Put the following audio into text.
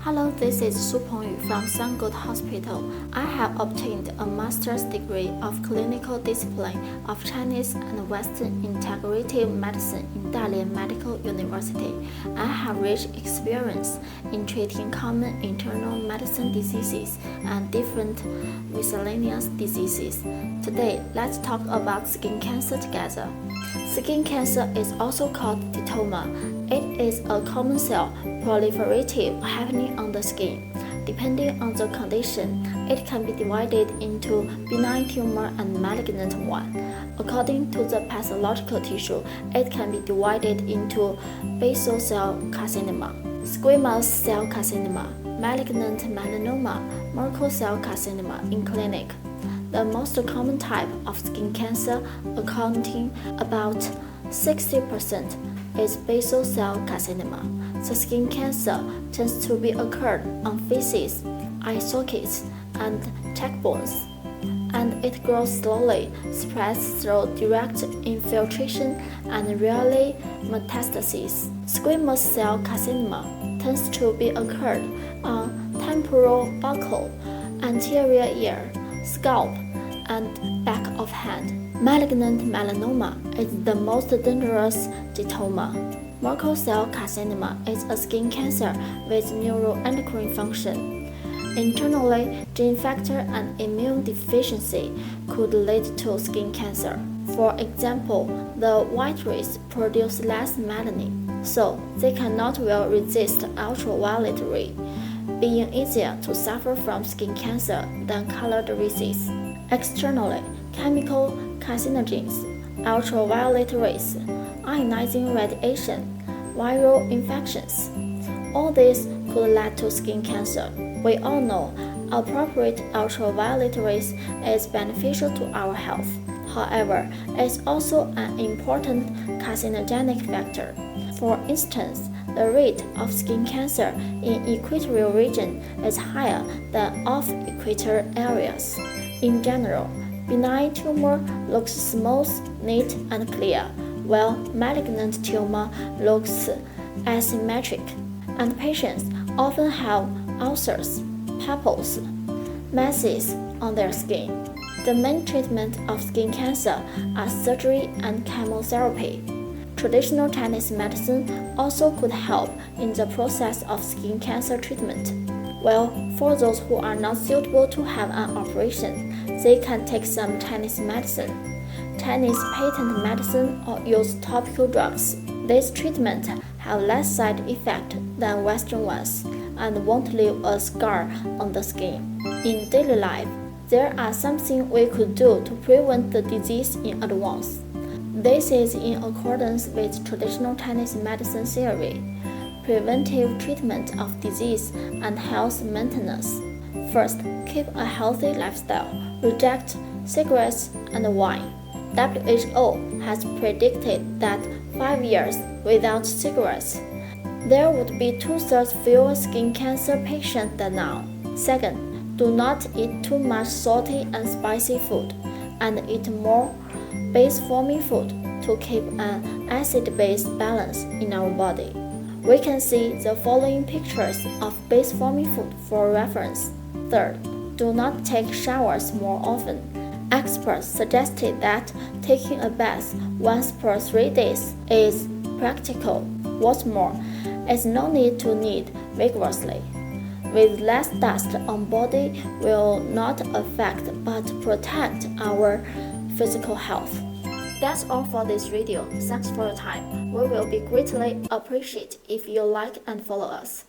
Hello, this is Pengyu from Good Hospital. I have obtained a master's degree of clinical discipline of Chinese and Western Integrative Medicine in Dalian Medical University. I have rich experience in treating common internal medicine diseases and different miscellaneous diseases. Today, let's talk about skin cancer together. Skin cancer is also called dermatoma. It is a common cell proliferative happening on the skin. Depending on the condition, it can be divided into benign tumor and malignant one. According to the pathological tissue, it can be divided into basal cell carcinoma, squamous cell carcinoma, malignant melanoma, Merkel cell carcinoma in clinic. The most common type of skin cancer, accounting about 60%, is basal cell carcinoma. The skin cancer tends to be occurred on faces, eye sockets, and cheekbones, and it grows slowly, spreads through direct infiltration, and rarely metastases. Squamous cell carcinoma tends to be occurred on temporal buccal, anterior ear, scalp, and back of hand. Malignant melanoma is the most dangerous dermatoma. Merkel cell carcinoma is a skin cancer with neuroendocrine function. Internally, gene factor and immune deficiency could lead to skin cancer. For example, the white rays produce less melanin, so they cannot well resist ultraviolet ray, being easier to suffer from skin cancer than colored races. Externally, chemical carcinogens, ultraviolet rays, ionizing radiation, viral infections. All these could lead to skin cancer. We all know appropriate ultraviolet rays is beneficial to our health. However, it's also an important carcinogenic factor. For instance, the rate of skin cancer in equatorial region is higher than off-equator areas. In general, benign tumor looks smooth, neat, and clear, while malignant tumor looks asymmetric, and patients often have ulcers, papules, masses on their skin. The main treatment of skin cancer are surgery and chemotherapy. Traditional Chinese medicine also could help in the process of skin cancer treatment. Well, for those who are not suitable to have an operation, they can take some Chinese medicine, Chinese patent medicine, or use topical drugs. These treatments have less side effects than Western ones and won't leave a scar on the skin. In daily life, there are some things we could do to prevent the disease in advance. This is in accordance with traditional Chinese medicine theory. Preventive treatment of disease and health maintenance. First, keep a healthy lifestyle. Reject cigarettes and wine. WHO has predicted that 5 years without cigarettes, there would be 2/3 fewer skin cancer patients than now. Second, do not eat too much salty and spicy food, and eat more base-forming food to keep an acid-base balance in our body. We can see the following pictures of base-forming food for reference. Third, do not take showers more often. Experts suggested that taking a bath once per 3 days is practical. What's more, it's no need to knead vigorously. With less dust on body will not affect but protect our physical health. That's all for this video. Thanks for your time. We will be greatly appreciated if you like and follow us.